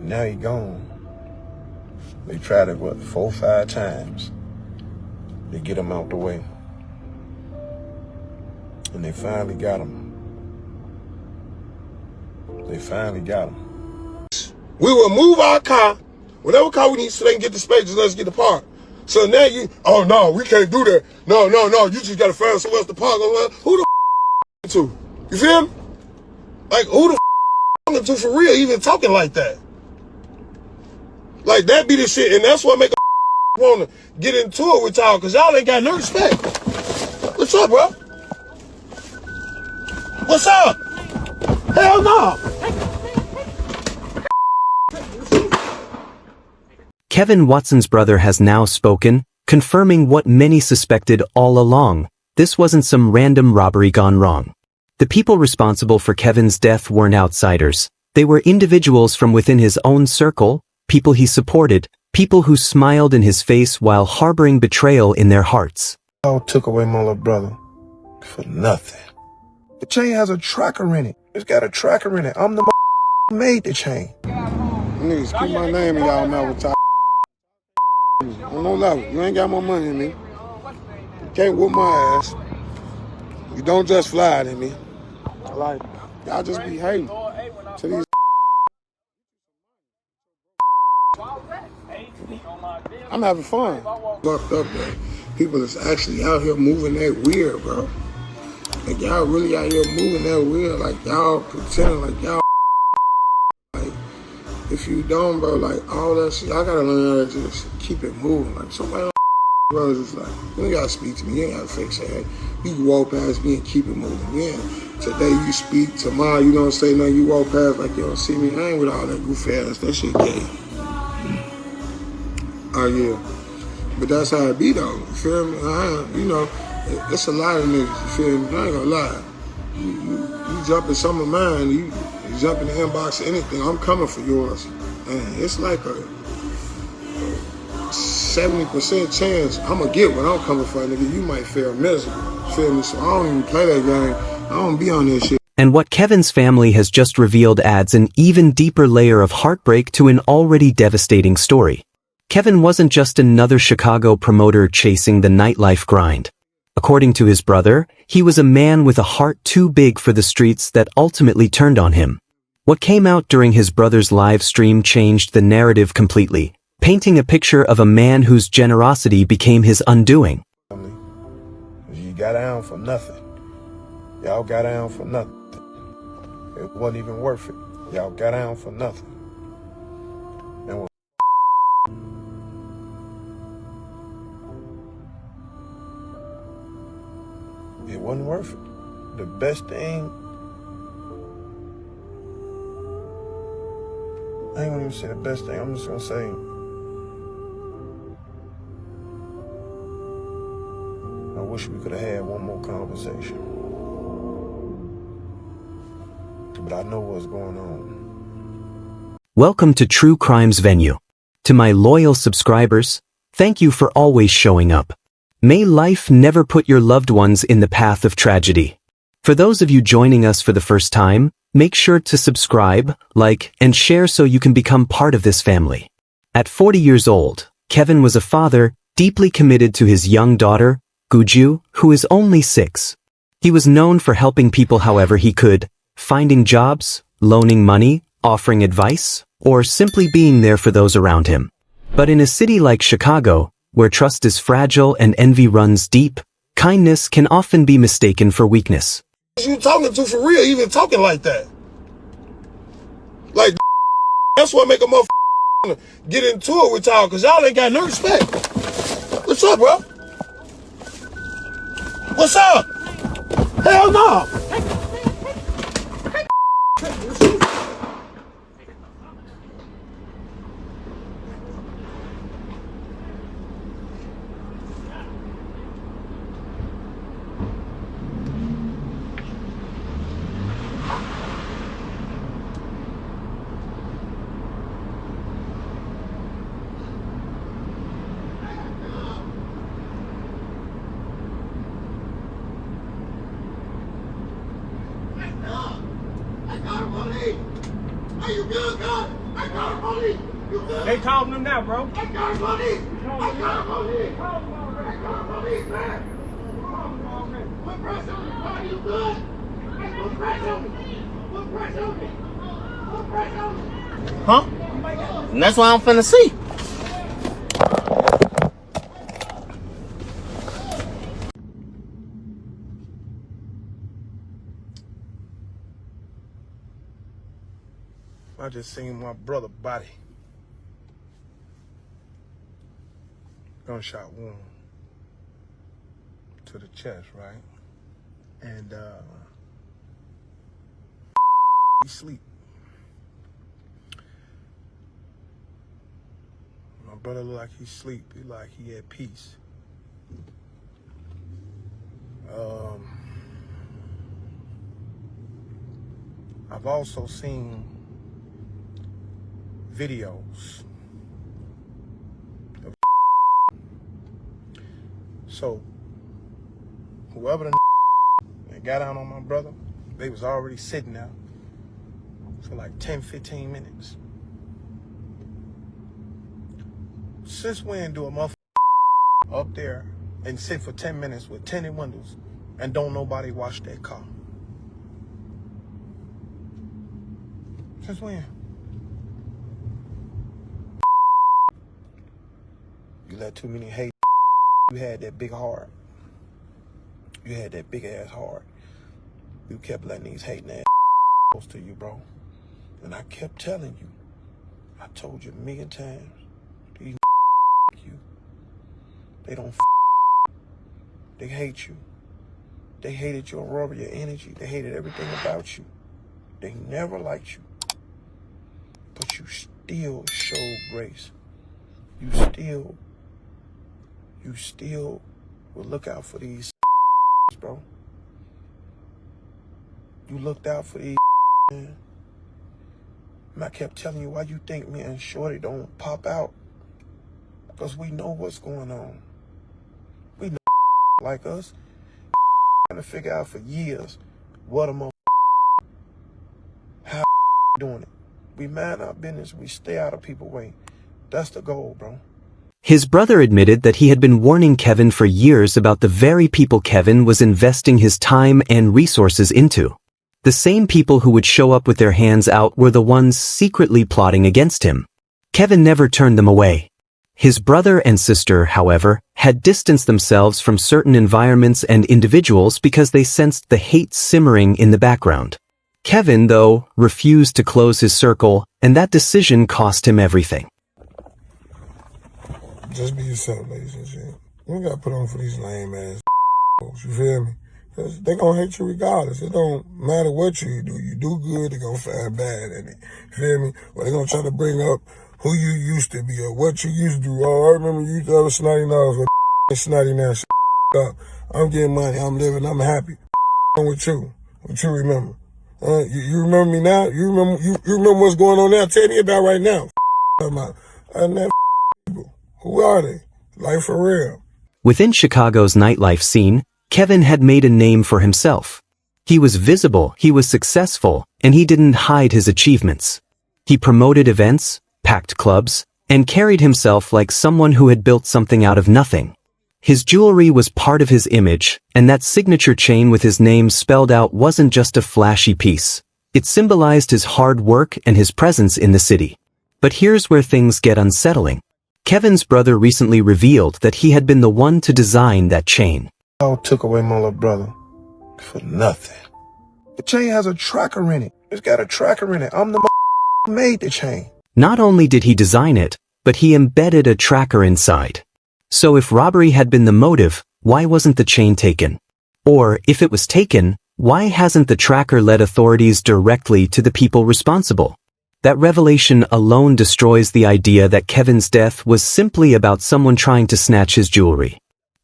Now he gone. They tried it, what, 4 or 5 times to get him out the way. And they finally got him. They finally got him. We will move our car, whatever car we need, so they can get the space, just let's get the park. So now you, oh no, we can't do that. No, you just gotta find somewhere else to park. Who the to? You feel me? Like, who the talking to for real, even talking like that? Like, that be the shit, and that's what make a wanna get into it with y'all, cause y'all ain't got no respect. What's up, bro? What's up? Hell no! Kevin Watson's brother has now spoken, confirming what many suspected all along. This wasn't some random robbery gone wrong. The people responsible for Kevin's death weren't outsiders. They were individuals from within his own circle, people he supported, people who smiled in his face while harboring betrayal in their hearts. Y'all took away my little brother for nothing. The chain has a tracker in it. It's got a tracker in it. I'm the made the chain. Niggas keep my name in y'all mouth with y'all. On no level. You ain't got more money than me. You can't whoop my ass. You don't just fly at me. Like, y'all just be hating to these. I'm having fun. Fucked up that people is actually out here moving that weird, bro. Like, y'all really out here moving that weird. Like, y'all pretending like y'all. Like, if you don't, bro, like, all that shit, y'all gotta learn how to just keep it moving. Like, somebody, bro, is just like, you ain't gotta speak to me. You ain't gotta fix it. Hey, you can walk past me and keep it moving. Yeah. Today you speak, tomorrow you don't say nothing, you walk past like you don't see me. I ain't with all that goofy ass. That shit gay. Oh, yeah. But that's how it be, though. You feel me? You know, it's a lot of niggas, you feel me? I ain't gonna lie. You jump in some of mine, you jump in the inbox of anything, I'm coming for yours. And it's like a 70% chance I'm gonna get what I'm coming for, nigga. You might feel miserable, you feel me? So I don't even play that game. I don't be on this shit. And what Kevin's family has just revealed adds an even deeper layer of heartbreak to an already devastating story. Kevin wasn't just another Chicago promoter chasing the nightlife grind. According to his brother, he was a man with a heart too big for the streets that ultimately turned on him. What came out during his brother's live stream changed the narrative completely, painting a picture of a man whose generosity became his undoing. You got down for nothing. Y'all got down for nothing. It wasn't even worth it. Y'all got down for nothing. And it wasn't worth it. The best thing, I ain't gonna even say the best thing, I'm just gonna say, I wish we could have had one more conversation. But I know what's going on. Welcome to True Crimes Venue. To my loyal subscribers, thank you for always showing up. May life never put your loved ones in the path of tragedy. For those of you joining us for the first time, make sure to subscribe, like, and share so you can become part of this family. At 40 years old, Kevin was a father deeply committed to his young daughter, Guju, who is only 6. He was known for helping people however he could, finding jobs, loaning money, offering advice, or simply being there for those around him. But in a city like Chicago, where trust is fragile and envy runs deep, kindness can often be mistaken for weakness. You talking to for real, even talking like that? Like, that's what make a motherfucker get into it with y'all, cause y'all ain't got no respect. What's up, bro? What's up? Hell no! They calling them now, bro. I got police. I got police. Man. Put pressure on me. Are you good? Put pressure on me. Put pressure on me. Put pressure on me. Huh? And that's what I'm finna see. I just seen my brother body. Gunshot wound to the chest, right? And he sleep. My brother look like he sleep. He like he at peace. I've also seen videos of so whoever the that got out on my brother, they was already sitting there for like 10-15 minutes. Since when do a motherfucker up there and sit for 10 minutes with tinted windows and don't nobody wash their car? Since when? You let too many hate. You had that big heart. You had that big ass heart. You kept letting these hating ass close to you, bro. And I kept telling you. I told you a million times. These you. They don't they hate you. They hated your aura, your energy. They hated everything about you. They never liked you. But you still showed grace. You still will look out for these bro. You looked out for these man. And I kept telling you why you think me and Shorty don't pop out. Because we know what's going on. We know like us. Trying to figure out for years what a how doing it. We mind our business. We stay out of people's way. That's the goal, bro. His brother admitted that he had been warning Kevin for years about the very people Kevin was investing his time and resources into. The same people who would show up with their hands out were the ones secretly plotting against him. Kevin never turned them away. His brother and sister, however, had distanced themselves from certain environments and individuals because they sensed the hate simmering in the background. Kevin, though, refused to close his circle, and that decision cost him everything. Just be yourself, ladies and gentlemen. You don't gotta put on for these lame ass folks, you feel me? Cause they gonna hate you regardless. It don't matter what you do. You do good, they gonna find bad in it. You feel me? Or they gonna try to bring up who you used to be or what you used to do. Oh, I remember you used to have a snotty nose. But snotty now, up. I'm getting money, I'm living, I'm happy. With you. What you remember? You remember me now? You remember what's going on now? Tell me about right now. About people. Who are they? Like for real. Within Chicago's nightlife scene, Kevin had made a name for himself. He was visible, he was successful, and he didn't hide his achievements. He promoted events, packed clubs, and carried himself like someone who had built something out of nothing. His jewelry was part of his image, and that signature chain with his name spelled out wasn't just a flashy piece. It symbolized his hard work and his presence in the city. But here's where things get unsettling. Kevin's brother recently revealed that he had been the one to design that chain. Y'all took away my little brother for nothing. The chain has a tracker in it. It's got a tracker in it. I'm the who made the chain. Not only did he design it, but he embedded a tracker inside. So if robbery had been the motive, why wasn't the chain taken? Or, if it was taken, why hasn't the tracker led authorities directly to the people responsible? That revelation alone destroys the idea that Kevin's death was simply about someone trying to snatch his jewelry.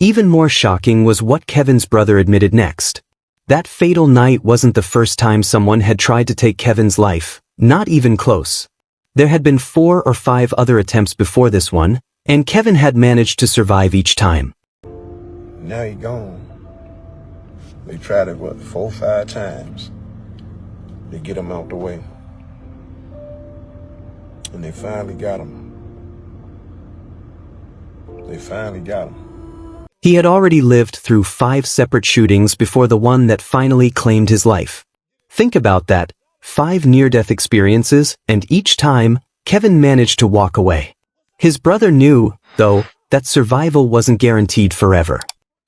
Even more shocking was what Kevin's brother admitted next. That fatal night wasn't the first time someone had tried to take Kevin's life, not even close. There had been 4 or 5 other attempts before this one, and Kevin had managed to survive each time. Now he gone. They tried it, 4 or 5 times to get him out the way. And they finally got him. They finally got him. He had already lived through 5 separate shootings before the one that finally claimed his life. Think about that, 5 near-death experiences, and each time, Kevin managed to walk away. His brother knew, though, that survival wasn't guaranteed forever.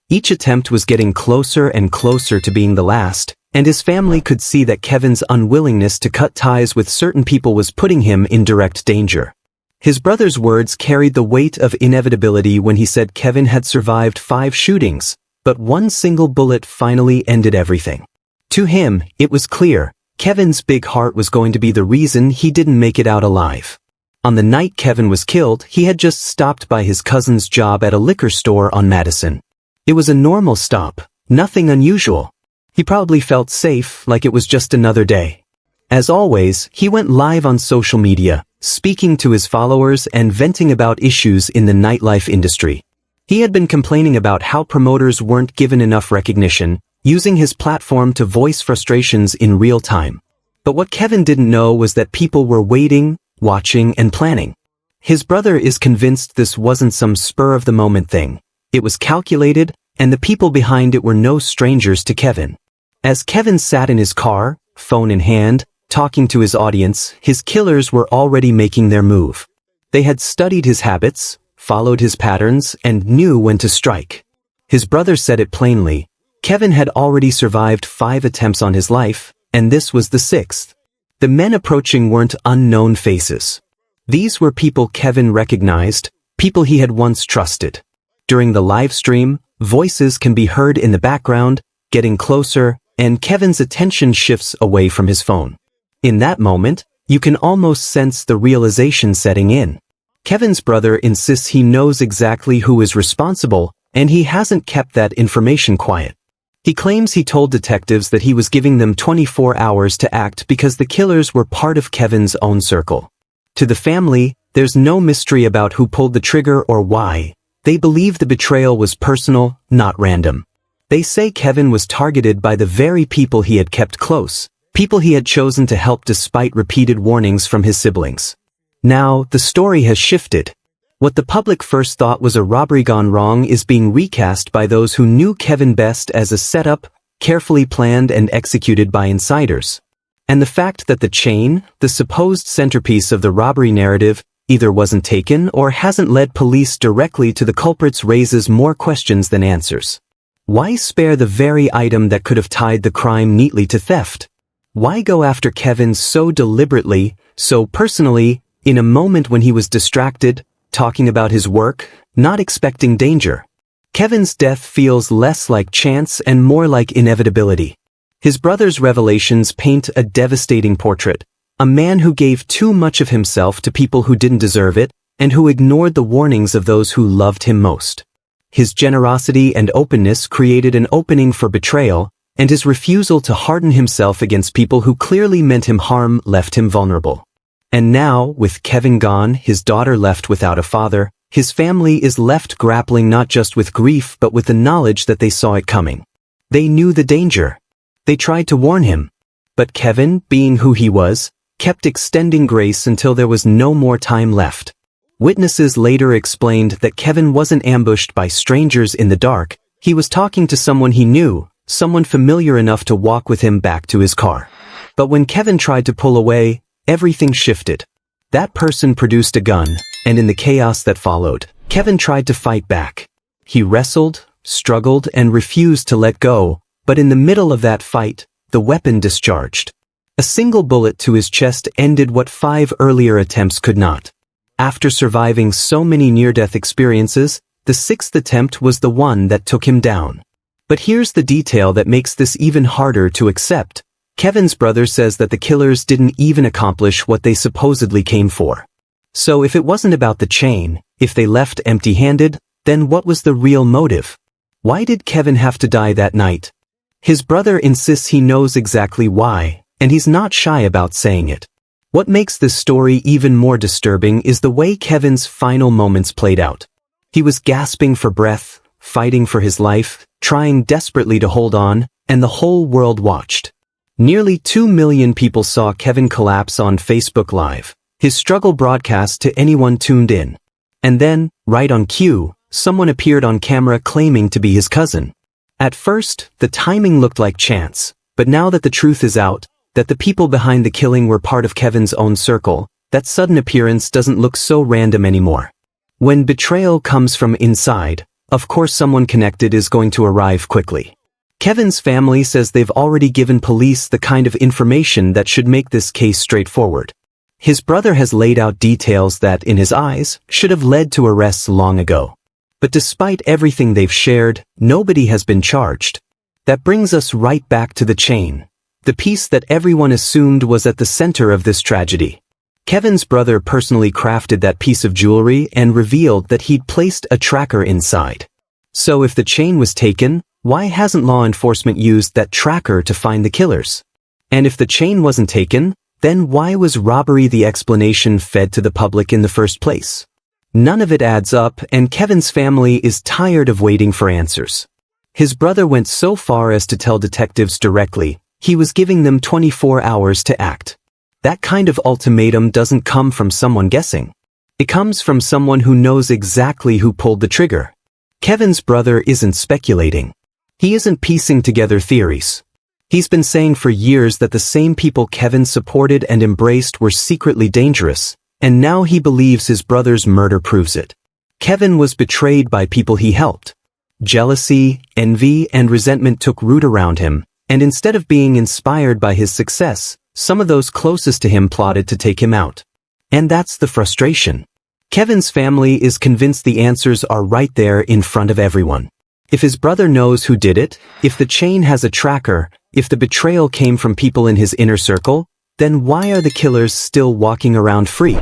Each attempt was getting closer and closer to being the last, and his family could see that Kevin's unwillingness to cut ties with certain people was putting him in direct danger. His brother's words carried the weight of inevitability when he said Kevin had survived 5 shootings, but one single bullet finally ended everything. To him, it was clear, Kevin's big heart was going to be the reason he didn't make it out alive. On the night Kevin was killed, he had just stopped by his cousin's job at a liquor store on Madison. It was a normal stop, nothing unusual. He probably felt safe, like it was just another day. As always, he went live on social media, speaking to his followers and venting about issues in the nightlife industry. He had been complaining about how promoters weren't given enough recognition, using his platform to voice frustrations in real time. But what Kevin didn't know was that people were waiting, watching, and planning. His brother is convinced this wasn't some spur-of-the-moment thing. It was calculated, and the people behind it were no strangers to Kevin. As Kevin sat in his car, phone in hand, talking to his audience, his killers were already making their move. They had studied his habits, followed his patterns, and knew when to strike. His brother said it plainly. Kevin had already survived 5 attempts on his life, and this was the 6th. The men approaching weren't unknown faces. These were people Kevin recognized, people he had once trusted. During the live stream, voices can be heard in the background, getting closer, and Kevin's attention shifts away from his phone. In that moment, you can almost sense the realization setting in. Kevin's brother insists he knows exactly who is responsible, and he hasn't kept that information quiet. He claims he told detectives that he was giving them 24 hours to act because the killers were part of Kevin's own circle. To the family, there's no mystery about who pulled the trigger or why. They believe the betrayal was personal, not random. They say Kevin was targeted by the very people he had kept close, people he had chosen to help despite repeated warnings from his siblings. Now, the story has shifted. What the public first thought was a robbery gone wrong is being recast by those who knew Kevin best as a setup, carefully planned and executed by insiders. And the fact that the chain, the supposed centerpiece of the robbery narrative, either wasn't taken or hasn't led police directly to the culprits raises more questions than answers. Why spare the very item that could have tied the crime neatly to theft? Why go after Kevin so deliberately, so personally, in a moment when he was distracted, talking about his work, not expecting danger? Kevin's death feels less like chance and more like inevitability. His brother's revelations paint a devastating portrait. A man who gave too much of himself to people who didn't deserve it, and who ignored the warnings of those who loved him most. His generosity and openness created an opening for betrayal, and his refusal to harden himself against people who clearly meant him harm left him vulnerable. And now, with Kevin gone, his daughter left without a father, his family is left grappling not just with grief but with the knowledge that they saw it coming. They knew the danger. They tried to warn him. But Kevin, being who he was, kept extending grace until there was no more time left. Witnesses later explained that Kevin wasn't ambushed by strangers in the dark, he was talking to someone he knew, someone familiar enough to walk with him back to his car. But when Kevin tried to pull away, everything shifted. That person produced a gun, and in the chaos that followed, Kevin tried to fight back. He wrestled, struggled, and refused to let go, but in the middle of that fight, the weapon discharged. A single bullet to his chest ended what 5 earlier attempts could not. After surviving so many near-death experiences, the 6th attempt was the one that took him down. But here's the detail that makes this even harder to accept. Kevin's brother says that the killers didn't even accomplish what they supposedly came for. So if it wasn't about the chain, if they left empty-handed, then what was the real motive? Why did Kevin have to die that night? His brother insists he knows exactly why, and he's not shy about saying it. What makes this story even more disturbing is the way Kevin's final moments played out. He was gasping for breath, fighting for his life, trying desperately to hold on, and the whole world watched. Nearly 2 million people saw Kevin collapse on Facebook Live. His struggle broadcast to anyone tuned in. And then, right on cue, someone appeared on camera claiming to be his cousin. At first, the timing looked like chance, but now that the truth is out, that the people behind the killing were part of Kevin's own circle, that sudden appearance doesn't look so random anymore. When betrayal comes from inside, of course someone connected is going to arrive quickly. Kevin's family says they've already given police the kind of information that should make this case straightforward. His brother has laid out details that, in his eyes, should have led to arrests long ago. But despite everything they've shared, nobody has been charged. That brings us right back to the chain. The piece that everyone assumed was at the center of this tragedy. Kevin's brother personally crafted that piece of jewelry and revealed that he'd placed a tracker inside. So if the chain was taken, why hasn't law enforcement used that tracker to find the killers? And if the chain wasn't taken, then why was robbery the explanation fed to the public in the first place? None of it adds up, and Kevin's family is tired of waiting for answers. His brother went so far as to tell detectives directly he was giving them 24 hours to act. That kind of ultimatum doesn't come from someone guessing. It comes from someone who knows exactly who pulled the trigger. Kevin's brother isn't speculating. He isn't piecing together theories. He's been saying for years that the same people Kevin supported and embraced were secretly dangerous, and now he believes his brother's murder proves it. Kevin was betrayed by people he helped. Jealousy, envy, and resentment took root around him, and instead of being inspired by his success, some of those closest to him plotted to take him out. And that's the frustration. Kevin's family is convinced the answers are right there in front of everyone. If his brother knows who did it, if the chain has a tracker, if the betrayal came from people in his inner circle, then why are the killers still walking around free?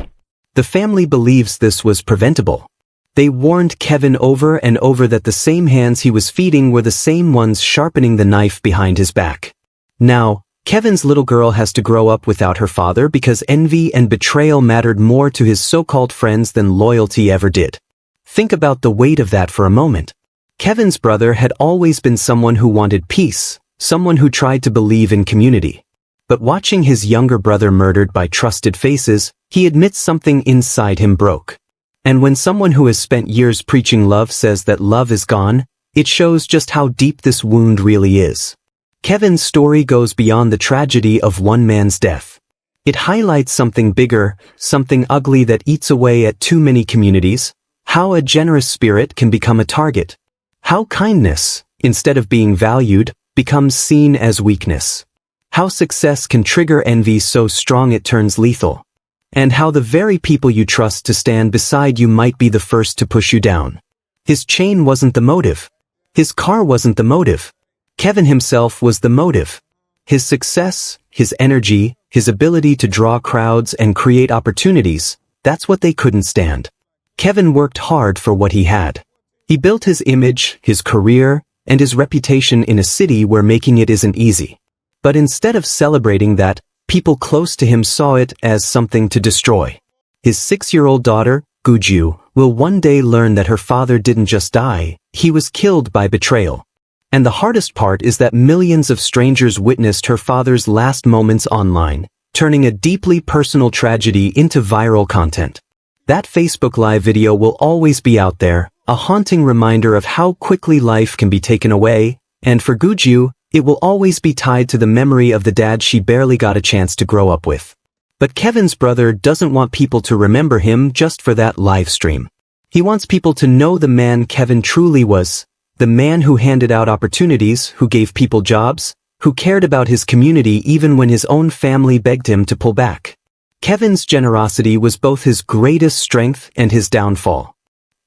The family believes this was preventable. They warned Kevin over and over that the same hands he was feeding were the same ones sharpening the knife behind his back. Now, Kevin's little girl has to grow up without her father because envy and betrayal mattered more to his so-called friends than loyalty ever did. Think about the weight of that for a moment. Kevin's brother had always been someone who wanted peace, someone who tried to believe in community. But watching his younger brother murdered by trusted faces, he admits something inside him broke. And when someone who has spent years preaching love says that love is gone, it shows just how deep this wound really is. Kevin's story goes beyond the tragedy of one man's death. It highlights something bigger, something ugly that eats away at too many communities, how a generous spirit can become a target. How kindness, instead of being valued, becomes seen as weakness. How success can trigger envy so strong it turns lethal. And how the very people you trust to stand beside you might be the first to push you down. His chain wasn't the motive. His car wasn't the motive. Kevin himself was the motive. His success, his energy, his ability to draw crowds and create opportunities, that's what they couldn't stand. Kevin worked hard for what he had. He built his image, his career, and his reputation in a city where making it isn't easy. But instead of celebrating that, people close to him saw it as something to destroy. His 6-year-old daughter, Guju, will one day learn that her father didn't just die, he was killed by betrayal. And the hardest part is that millions of strangers witnessed her father's last moments online, turning a deeply personal tragedy into viral content. That Facebook Live video will always be out there, a haunting reminder of how quickly life can be taken away, and for Guju, it will always be tied to the memory of the dad she barely got a chance to grow up with. But Kevin's brother doesn't want people to remember him just for that live stream. He wants people to know the man Kevin truly was, the man who handed out opportunities, who gave people jobs, who cared about his community even when his own family begged him to pull back. Kevin's generosity was both his greatest strength and his downfall.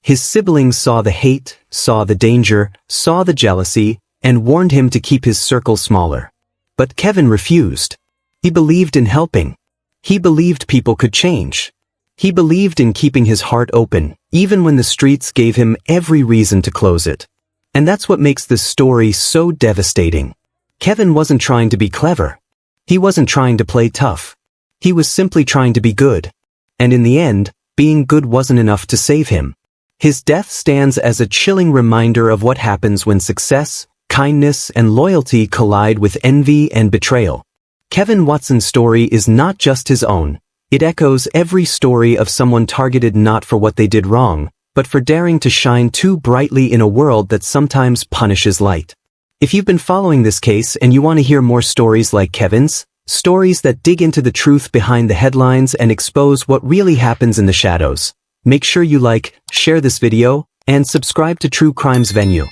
His siblings saw the hate, saw the danger, saw the jealousy, and warned him to keep his circle smaller. But Kevin refused. He believed in helping. He believed people could change. He believed in keeping his heart open, even when the streets gave him every reason to close it. And that's what makes this story so devastating. Kevin wasn't trying to be clever. He wasn't trying to play tough. He was simply trying to be good. And in the end, being good wasn't enough to save him. His death stands as a chilling reminder of what happens when success, kindness, and loyalty collide with envy and betrayal. Kevin Watson's story is not just his own. It echoes every story of someone targeted not for what they did wrong, but for daring to shine too brightly in a world that sometimes punishes light. If you've been following this case and you want to hear more stories like Kevin's, stories that dig into the truth behind the headlines and expose what really happens in the shadows, make sure you like, share this video, and subscribe to True Crimes Venue.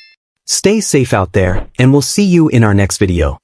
Stay safe out there, and we'll see you in our next video.